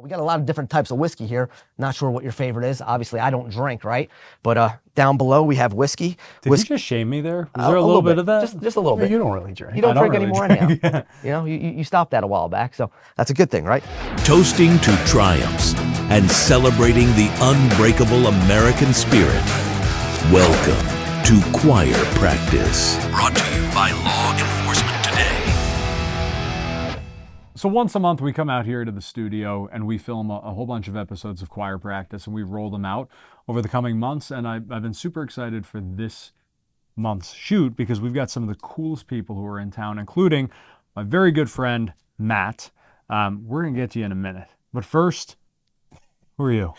We got a lot of different types of whiskey here. Not sure what your favorite is. Obviously, I don't drink, right? But down below we have whiskey. Did you just shame me there? Was there a little bit of that? Just a little bit. You don't really drink. You don't drink really anymore drink, anyhow. You know, you stopped that a while back, so that's a good thing, right? Toasting to triumphs and celebrating the unbreakable American spirit. Welcome to Choir Practice. Brought to you by Law Enforcement Today. So once a month we come out here to the studio and we film a whole bunch of episodes of Choir Practice, and we roll them out over the coming months. And I've been super excited for this month's shoot because we've got some of the coolest people who are in town, including my very good friend, Matt. We're going to get to you in a minute. But first, who are you?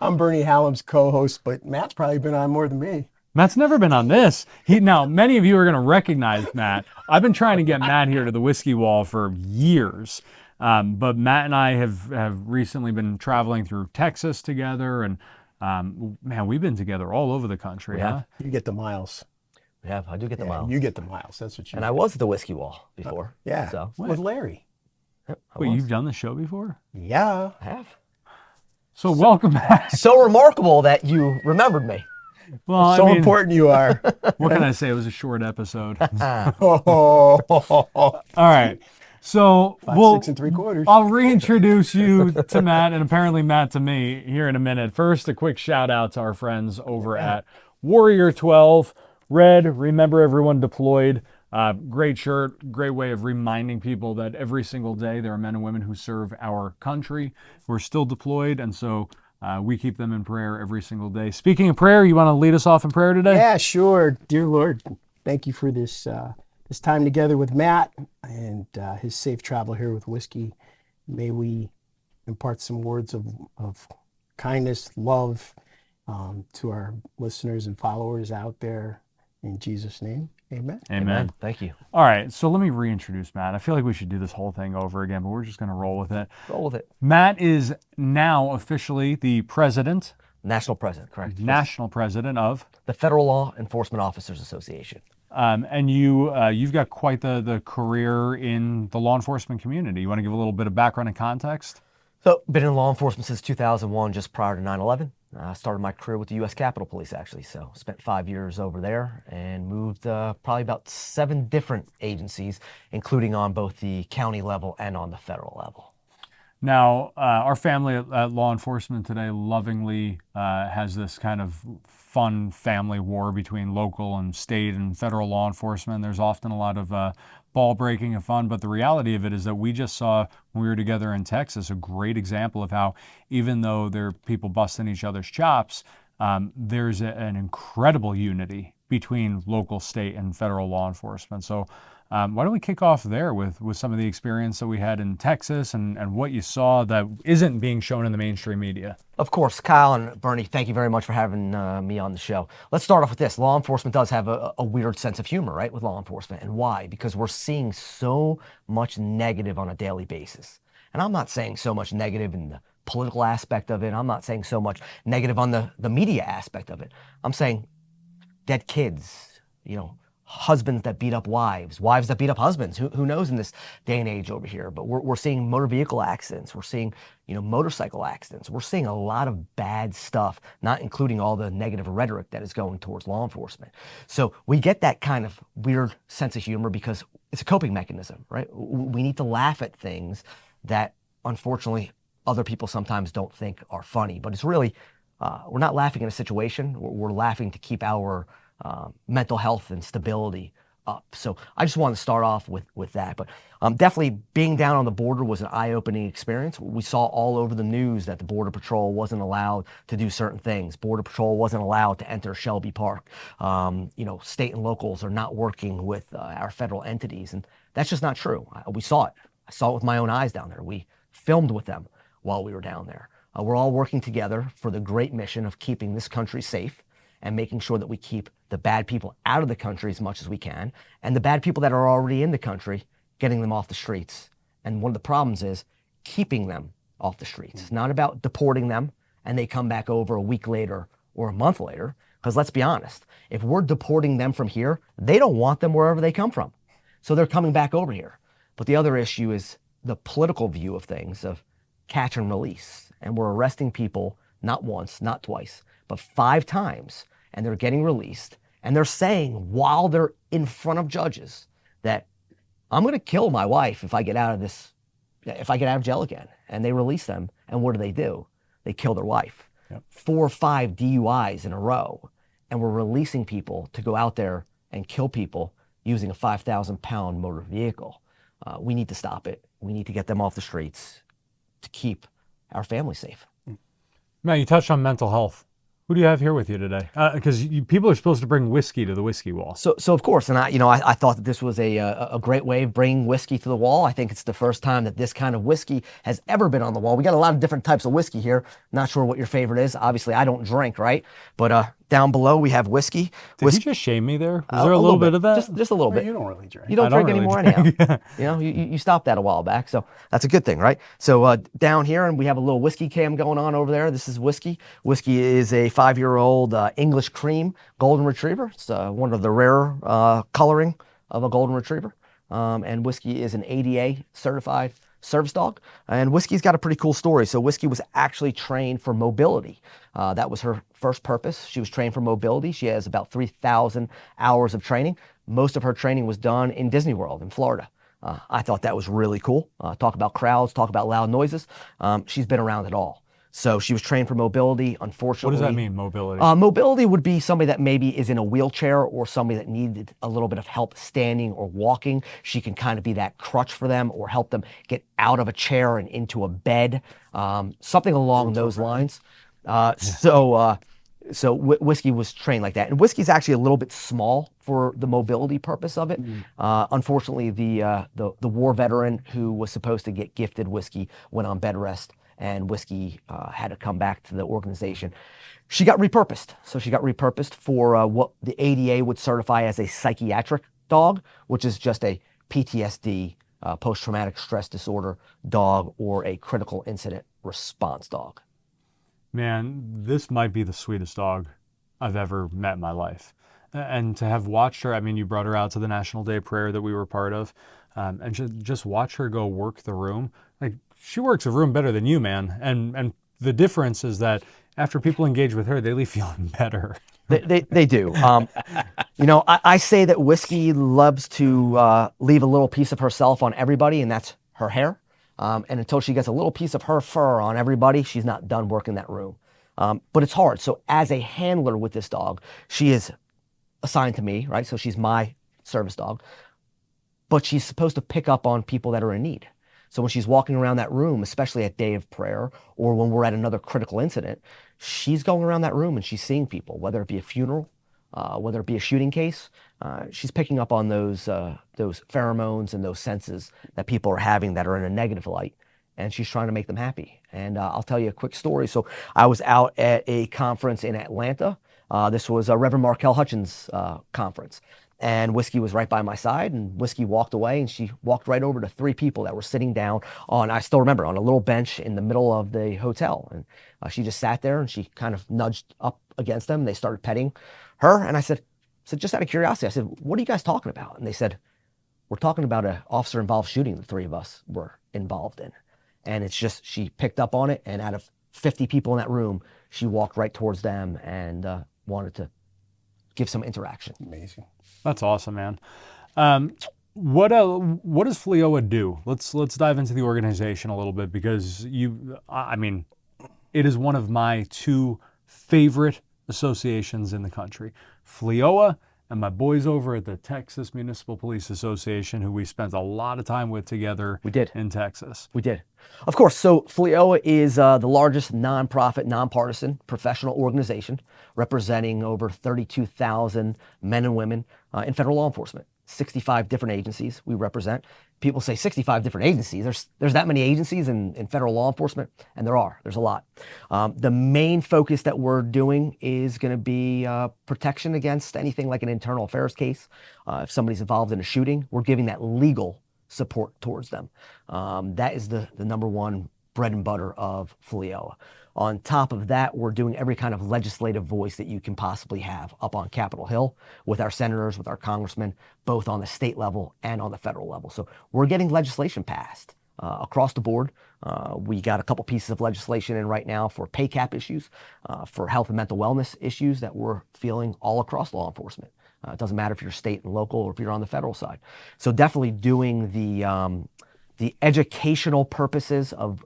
I'm Bernie Hallam's co-host, but Matt's probably been on more than me. Matt's never been on this. Now, many of you are going to recognize Matt. I've been trying to get Matt here to the Whiskey Wall for years. But Matt and I have recently been traveling through Texas together. And man, we've been together all over the country. We have. You get the miles. We have. I do get the miles. You get the miles. That's what you And I was at the Whiskey Wall before. yeah. So With Larry. yep, I Wait, was. you've done the show before? Yeah. I have. So welcome back. So remarkable that you remembered me. Well, So I mean, important you are. what can I say? It was a short episode. Oh, All right. So 6 3/4. I'll reintroduce you to Matt, and apparently Matt to me here in a minute. First, a quick shout out to our friends over at Warrior 12. Red, remember everyone deployed. Great shirt, great way of reminding people that every single day there are men and women who serve our country who are still deployed, and so we keep them in prayer every single day. Speaking of prayer, you want to lead us off in prayer today? Yeah, sure. Dear Lord, thank you for this this time together with Matt and his safe travel here with whiskey. May we impart some words of kindness, love to our listeners and followers out there. In Jesus' name, amen. Amen. Thank you. All right, so let me reintroduce Matt. I feel like we should do this whole thing over again, but we're just going to roll with it. Roll with it. Matt is now officially the president, National president, correct? national president of, The Federal Law Enforcement Officers Association. and you've got quite the career in the law enforcement community. You want to give a little bit of background and context? So, been in law enforcement since 2001, just prior to 9/11. I started my career with the U.S. Capitol Police, actually. So, spent 5 years over there and moved probably about 7 different agencies, including on both the county level and on the federal level. Now, our family at Law Enforcement Today lovingly has this kind of fun family war between local and state and federal law enforcement. There's often a lot of ball breaking and fun, but the reality of it is that we just saw, when we were together in Texas, a great example of how, even though there are people busting each other's chops, there's an incredible unity between local, state, and federal law enforcement. So why don't we kick off there with some of the experience that we had in Texas and what you saw that isn't being shown in the mainstream media? Of course, Kyle and Bernie, thank you very much for having me on the show. Let's start off with this. Law enforcement does have a weird sense of humor, right, with law enforcement. And why? Because we're seeing so much negative on a daily basis. And I'm not saying so much negative in the political aspect of it. I'm not saying so much negative on the media aspect of it. I'm saying dead kids, husbands that beat up wives, wives that beat up husbands. Who knows in this day and age over here? But we're seeing motor vehicle accidents. We're seeing, motorcycle accidents. We're seeing a lot of bad stuff, not including all the negative rhetoric that is going towards law enforcement. So we get that kind of weird sense of humor because it's a coping mechanism, right? We need to laugh at things that, unfortunately, other people sometimes don't think are funny. But it's really, we're not laughing at a situation. We're laughing to keep our mental health and stability up. So I just want to start off with that. But definitely being down on the border was an eye-opening experience. We saw all over the news that the Border Patrol wasn't allowed to do certain things. Border Patrol wasn't allowed to enter Shelby Park. State and locals are not working with our federal entities. And that's just not true. We saw it. I saw it with my own eyes down there. We filmed with them while we were down there. We're all working together for the great mission of keeping this country safe and making sure that we keep the bad people out of the country as much as we can, and the bad people that are already in the country, getting them off the streets. And one of the problems is keeping them off the streets. It's not about deporting them and they come back over a week later or a month later, because let's be honest, if we're deporting them from here, they don't want them wherever they come from. So they're coming back over here. But the other issue is the political view of things, of catch and release. And we're arresting people not once, not twice, but 5 times, and they're getting released. And they're saying while they're in front of judges that I'm going to kill my wife if I get out of this, if I get out of jail again. And they release them. And what do? They kill their wife. Yep. 4 or 5 DUIs in a row. And we're releasing people to go out there and kill people using a 5,000-pound motor vehicle. We need to stop it. We need to get them off the streets to keep our family safe. Matt, you touched on mental health. Who do you have here with you today? Because people are supposed to bring whiskey to the whiskey wall. So of course, and I thought that this was a great way of bringing whiskey to the wall. I think it's the first time that this kind of whiskey has ever been on the wall. We got a lot of different types of whiskey here. Not sure what your favorite is. Obviously, I don't drink, right? But down below we have whiskey. Did you just shame me there? Was there a little bit of that? Just a little bit. You don't really drink. You don't drink anymore anyhow. You stopped that a while back, so that's a good thing, right? So down here, and we have a little whiskey cam going on over there. This is whiskey. Whiskey is a 5-year-old English cream golden retriever. It's one of the rarer coloring of a golden retriever. And Whiskey is an ADA certified service dog. And Whiskey's got a pretty cool story. So Whiskey was actually trained for mobility. That was her first purpose. She was trained for mobility. She has about 3,000 hours of training. Most of her training was done in Disney World in Florida. I thought that was really cool. Talk about crowds, talk about loud noises. She's been around it all. So she was trained for mobility. Unfortunately, What does that mean, mobility? Mobility would be somebody that maybe is in a wheelchair or somebody that needed a little bit of help standing or walking. She can kind of be that crutch for them or help them get out of a chair and into a bed, something along those lines. So Whiskey was trained like that. And Whiskey's actually a little bit small for the mobility purpose of it. Unfortunately, the war veteran who was supposed to get gifted Whiskey went on bed rest, and Whiskey had to come back to the organization. She got repurposed. So she got repurposed for what the ADA would certify as a psychiatric dog, which is just a PTSD, post-traumatic stress disorder dog, or a critical incident response dog. Man, this might be the sweetest dog I've ever met in my life. And to have watched her, I mean, you brought her out to the National Day Prayer that we were part of, and just watch her go work the room. Like, she works a room better than you, man. And the difference is that after people engage with her, they leave feeling better. They do. I say that Whiskey loves to leave a little piece of herself on everybody, and that's her hair. And until she gets a little piece of her fur on everybody, she's not done working that room. But it's hard. So as a handler with this dog, she is assigned to me, right? So she's my service dog. But she's supposed to pick up on people that are in need. So when she's walking around that room, especially at day of prayer, or when we're at another critical incident, she's going around that room and she's seeing people, whether it be a funeral, whether it be a shooting case. She's picking up on those pheromones and those senses that people are having that are in a negative light, and she's trying to make them happy. And I'll tell you a quick story. So I was out at a conference in Atlanta. This was a Reverend Markel Hutchins conference. And Whiskey was right by my side, and Whiskey walked away, and she walked right over to 3 people that were sitting down on, I still remember, on a little bench in the middle of the hotel. And she just sat there, and she kind of nudged up against them. They started petting her, and I said, just out of curiosity, I said, what are you guys talking about? And they said, we're talking about an officer-involved shooting the 3 of us were involved in. And it's just, she picked up on it, and out of 50 people in that room, she walked right towards them and wanted to give some interaction. Amazing. That's awesome, man. What does FLEOA do? Let's dive into the organization a little bit, because it is one of my 2 favorite associations in the country. FLEOA and my boys over at the Texas Municipal Police Association, who we spent a lot of time with together. We did. In Texas. We did. Of course. So FLEOA is the largest nonprofit, nonpartisan professional organization representing over 32,000 men and women in federal law enforcement. 65 different agencies we represent. People say 65 different agencies. There's that many agencies in federal law enforcement, and there's a lot. The main focus that we're doing is going to be protection against anything like an internal affairs case. If somebody's involved in a shooting, we're giving that legal support towards them. That is the number one bread and butter of FLEOA. On top of that, we're doing every kind of legislative voice that you can possibly have up on Capitol Hill with our senators, with our congressmen, both on the state level and on the federal level. So we're getting legislation passed across the board. We got a couple pieces of legislation in right now for pay cap issues, for health and mental wellness issues that we're feeling all across law enforcement. It doesn't matter if you're state and local or if you're on the federal side. So definitely doing the educational purposes of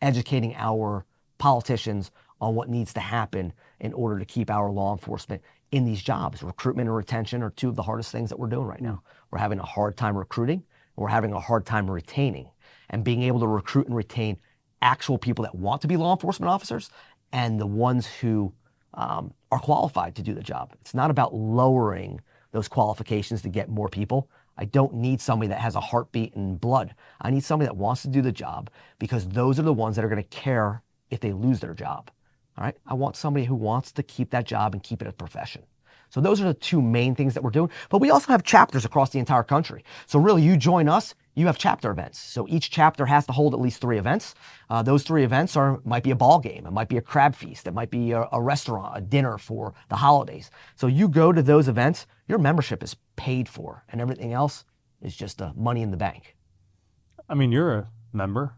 educating our politicians on what needs to happen in order to keep our law enforcement in these jobs. Recruitment and retention are two of the hardest things that we're doing right now. We're having a hard time recruiting, and we're having a hard time retaining. And being able to recruit and retain actual people that want to be law enforcement officers and the ones who are qualified to do the job. It's not about lowering those qualifications to get more people. I don't need somebody that has a heartbeat and blood. I need somebody that wants to do the job, because those are the ones that are going to care if they lose their job. All right. I want somebody who wants to keep that job and keep it a profession. So those are the two main things that we're doing. But we also have chapters across the entire country. So really, you join us, you have chapter events. So each chapter has to hold at least 3 events. Those 3 events might be a ball game, it might be a crab feast, it might be a restaurant, a dinner for the holidays. So you go to those events, your membership is paid for, and everything else is just money in the bank. I mean, you're a member.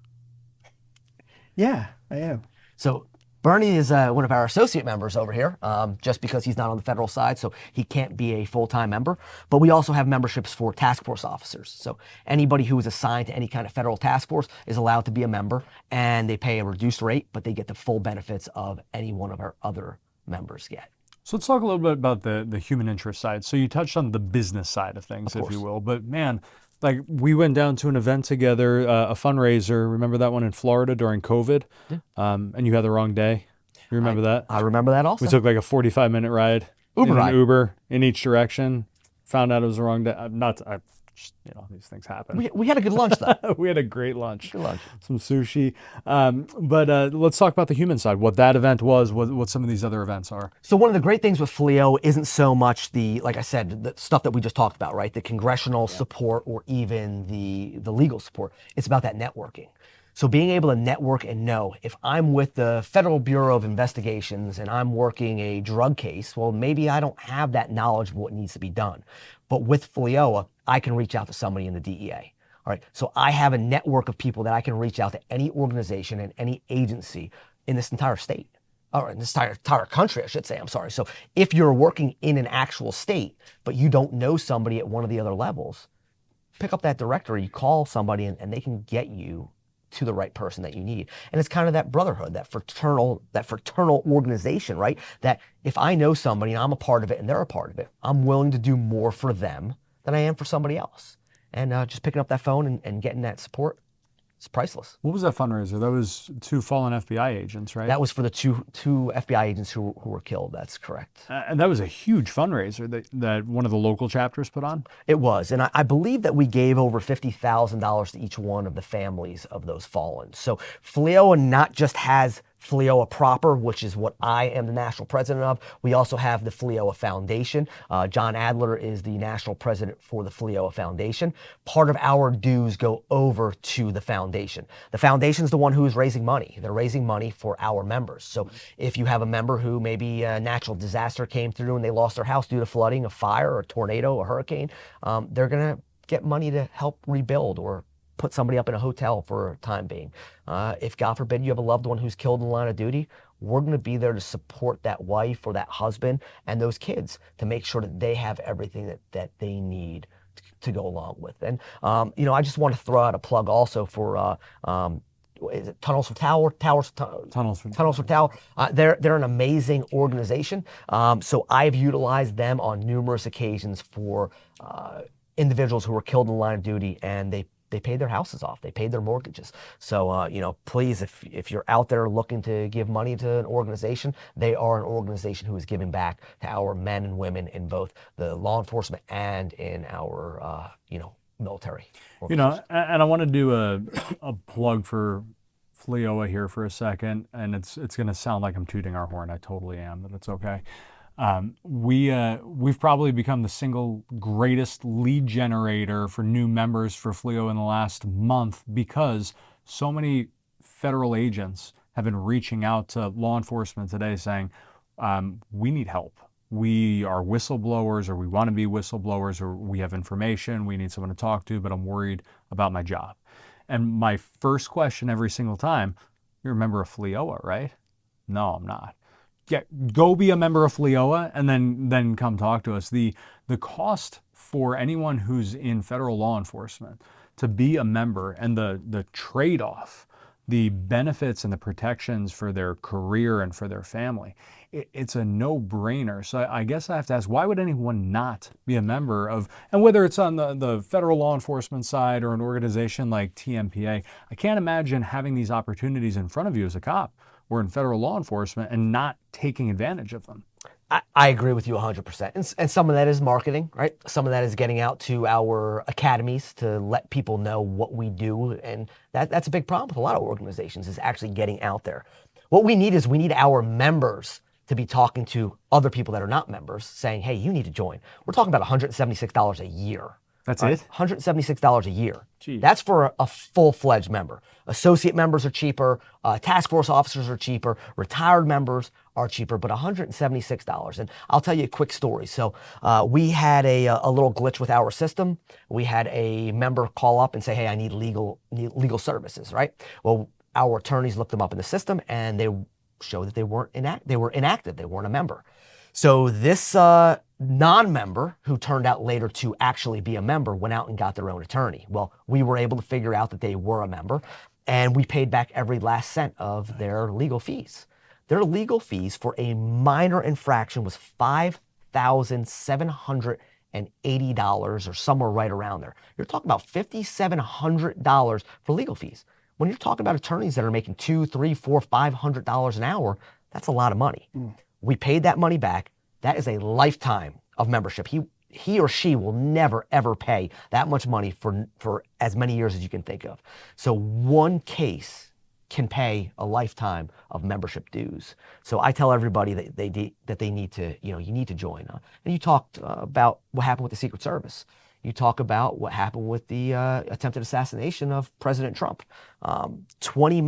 Yeah, I am. So Bernie is one of our associate members over here, just because he's not on the federal side, so he can't be a full-time member. But we also have memberships for task force officers. So anybody who is assigned to any kind of federal task force is allowed to be a member, and they pay a reduced rate, but they get the full benefits of any one of our other members get. So let's talk a little bit about the human interest side. So you touched on the business side of things, if you will, but man, like we went down to an event together, a fundraiser. Remember that one in Florida during COVID? Yeah. And you had the wrong day. You remember that? I remember that also. We took like a 45-minute ride. Uber in ride. an Uber in each direction. Found out it was the wrong day. These things happen. We had a good lunch though. We had a great lunch. Good lunch. Some sushi. But let's talk about the human side. What that event was, what some of these other events are. So one of the great things with FLEO isn't so much like I said, the stuff that we just talked about, right? The congressional support or even the legal support. It's about that networking. So being able to network and know, if I'm with the Federal Bureau of Investigations and I'm working a drug case, well, maybe I don't have that knowledge of what needs to be done. But with FLEOA, I can reach out to somebody in the DEA. All right. So I have a network of people that I can reach out to any organization and any agency in this entire state, or in this entire country, I should say. I'm sorry. So if you're working in an actual state, but you don't know somebody at one of the other levels, pick up that directory, you call somebody, and they can get you to the right person that you need. And it's kind of that brotherhood, that fraternal organization, right? That if I know somebody and I'm a part of it and they're a part of it, I'm willing to do more for them than I am for somebody else. And just picking up that phone and getting that support, it's priceless. What was that fundraiser? That was 2 fallen FBI agents, right? That was for the two FBI agents who were killed. That's correct. And that was a huge fundraiser that one of the local chapters put on? It was. And I believe that we gave over $50,000 to each one of the families of those fallen. So FLEOA not just has FLEOA proper, which is what I am the national president of. We also have the FLEOA Foundation. John Adler is the national president for the FLEOA Foundation. Part of our dues go over to the foundation. The foundation is the one who is raising money. They're raising money for our members. So if you have a member who maybe a natural disaster came through and they lost their house due to flooding, a fire, a tornado, a hurricane, they're going to get money to help rebuild or put somebody up in a hotel for a time being. If God forbid you have a loved one who's killed in the line of duty, we're going to be there to support that wife or that husband and those kids to make sure that they have everything that they need to go along with. And I just want to throw out a plug also for is it Tunnels for Tower? Tunnels for Tower. They're an amazing organization. So I've utilized them on numerous occasions for individuals who were killed in the line of duty, and they paid their houses off. They paid their mortgages. So, please, if you're out there looking to give money to an organization, they are an organization who is giving back to our men and women in both the law enforcement and in our, military. And I want to do a plug for FLEOA here for a second, and it's going to sound like I'm tooting our horn. I totally am, but it's okay. We've probably become the single greatest lead generator for new members for FLEO in the last month, because so many federal agents have been reaching out to law enforcement today saying, we need help. We are whistleblowers, or we want to be whistleblowers, or we have information, we need someone to talk to, but I'm worried about my job. And my first question every single time, you're a member of FLEOA, right? No, I'm not. Yeah, go be a member of FLEOA and then come talk to us. The cost for anyone who's in federal law enforcement to be a member, and the trade-off, the benefits and the protections for their career and for their family, it's a no-brainer. So I guess I have to ask, why would anyone not be a member of, and whether it's on the federal law enforcement side or an organization like TMPA, I can't imagine having these opportunities in front of you as a cop or in federal law enforcement and not taking advantage of them. I agree with you 100%. And some of that is marketing, right? Some of that is getting out to our academies to let people know what we do. And that's a big problem with a lot of organizations, is actually getting out there. What we need is our members to be talking to other people that are not members, saying, hey, you need to join. We're talking about $176 a year. That's it? $176 a year. Jeez. That's for a full-fledged member. Associate members are cheaper. Task force officers are cheaper. Retired members are cheaper, but $176. And I'll tell you a quick story. So we had a little glitch with our system. We had a member call up and say, hey, I need legal services, right? Well, our attorneys looked them up in the system, and they showed that they were inactive. They weren't a member. So this non-member, who turned out later to actually be a member, went out and got their own attorney. Well, we were able to figure out that they were a member, and we paid back every last cent of their legal fees. Their legal fees for a minor infraction was $5,780 or somewhere right around there. You're talking about $5,700 for legal fees. When you're talking about attorneys that are making $200, $300, $400, $500 an hour, that's a lot of money. We paid that money back. That is a lifetime of membership. He or she will never, ever pay that much money for as many years as you can think of. So one case can pay a lifetime of membership dues. So I tell everybody that they need to, you need to join. And you talked about what happened with the Secret Service. You talk about what happened with the attempted assassination of President Trump. 20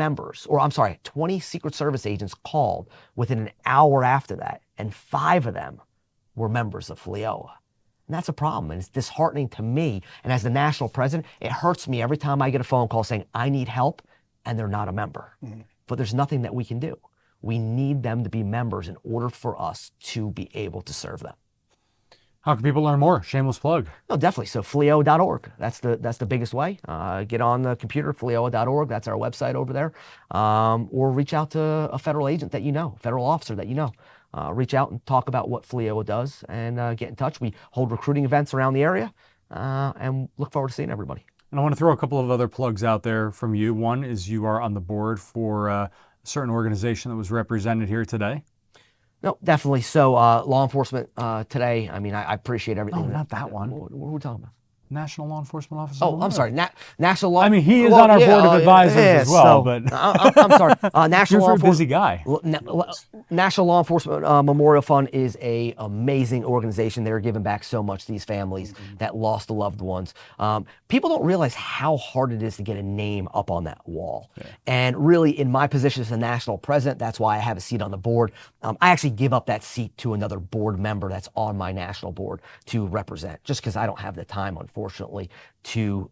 Secret Service agents called within an hour after that, and 5 of them were members of FLEOA. And that's a problem, and it's disheartening to me. And as the national president, it hurts me every time I get a phone call saying, I need help, and they're not a member. But there's nothing that we can do. We need them to be members in order for us to be able to serve them. How can people learn more? Shameless plug. No, definitely. So FLEO.org. That's the biggest way. Get on the computer, FLEOA.org. That's our website over there. Or reach out to a federal agent that you know, federal officer that you know. Reach out and talk about what FLEOA does, and get in touch. We hold recruiting events around the area, and look forward to seeing everybody. And I want to throw a couple of other plugs out there from you. One is you are on the board for a certain organization that was represented here today. No, definitely. So law enforcement today, I mean, I appreciate everything. Oh, not that one. What are we talking about? National Law Enforcement Officer. Oh, I'm sorry. National Law. I mean, he is on our board of advisors as well, but I'm sorry. National Law you're a busy guy. National Law Enforcement Memorial Fund is an amazing organization. They're giving back so much to these families that lost the loved ones. People don't realize how hard it is to get a name up on that wall. Yeah. And really, in my position as the national president, that's why I have a seat on the board. I actually give up that seat to another board member that's on my national board to represent, just because I don't have the time, unfortunately, to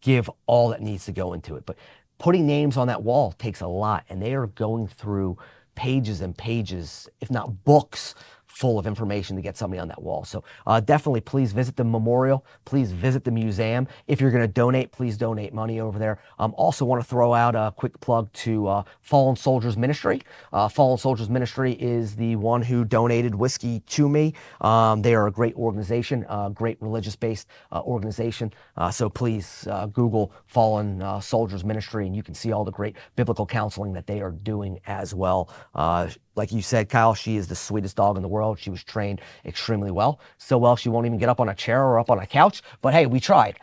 give all that needs to go into it. But putting names on that wall takes a lot, and they are going through pages and pages, if not books, full of information to get somebody on that wall. So definitely please visit the memorial. Please visit the museum. If you're going to donate, please donate money over there. Also want to throw out a quick plug to Fallen Soldiers Ministry. Fallen Soldiers Ministry is the one who donated whiskey to me. They are a great organization, great religious-based organization. So please Google Fallen Soldiers Ministry, and you can see all the great biblical counseling that they are doing as well. Like you said, Kyle, she is the sweetest dog in the world. She was trained extremely well. So well, she won't even get up on a chair or up on a couch. But hey, we tried.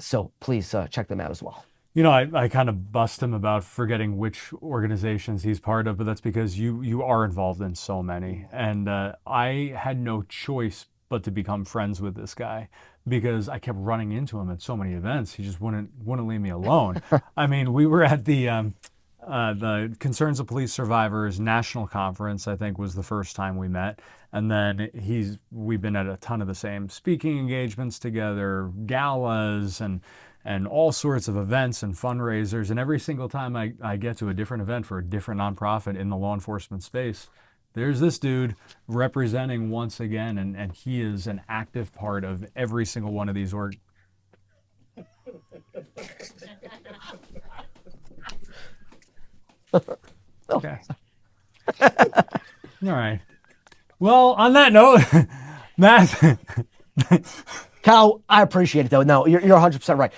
So please check them out as well. You know, I kind of bust him about forgetting which organizations he's part of, but that's because you are involved in so many. And I had no choice but to become friends with this guy, because I kept running into him at so many events. He just wouldn't leave me alone. I mean, we were at the Concerns of Police Survivors National Conference, I think, was the first time we met. And then we've been at a ton of the same speaking engagements together, galas, and and all sorts of events and fundraisers. And every single time I get to a different event for a different nonprofit in the law enforcement space, there's this dude representing once again, and he is an active part of every single one of these Okay. All right. Well, on that note, Matt. Cal, I appreciate it though. No, you're 100% right.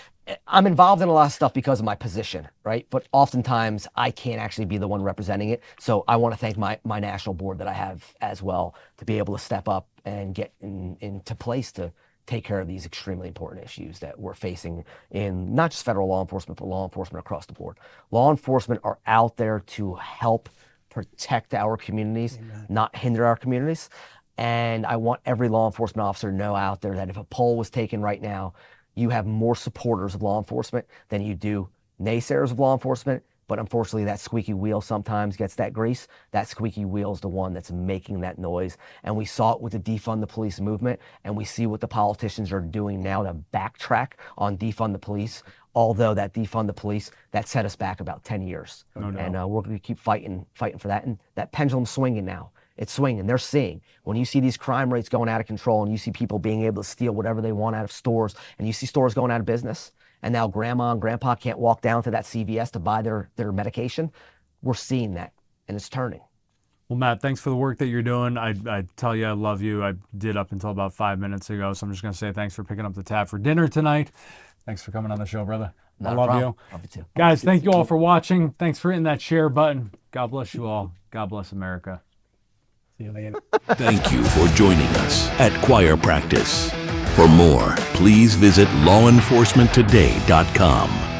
I'm involved in a lot of stuff because of my position, right? But oftentimes I can't actually be the one representing it. So I want to thank my national board that I have as well to be able to step up and get into place to take care of these extremely important issues that we're facing in not just federal law enforcement, but law enforcement across the board. Law enforcement are out there to help protect our communities, not hinder our communities. And I want every law enforcement officer to know out there that if a poll was taken right now, you have more supporters of law enforcement than you do naysayers of law enforcement. But unfortunately, that squeaky wheel sometimes gets that grease. That squeaky wheel is the one that's making that noise. And we saw it with the defund the police movement, and we see what the politicians are doing now to backtrack on defund the police. Although that defund the police, that set us back about 10 years. And we're going to keep fighting for that. And that pendulum's swinging now. It's swinging. They're seeing when you see these crime rates going out of control, and you see people being able to steal whatever they want out of stores, and you see stores going out of business, and now grandma and grandpa can't walk down to that CVS to buy their medication. We're seeing that, and it's turning. Well, Matt, thanks for the work that you're doing. I tell you I love you. I did up until about 5 minutes ago, so I'm just going to say thanks for picking up the tab for dinner tonight. Thanks for coming on the show, brother. I love you. Love you too. Guys, thank you all for watching. Thanks for hitting that share button. God bless you all. God bless America. See you later. Thank you for joining us at Choir Practice. For more, please visit lawenforcementtoday.com.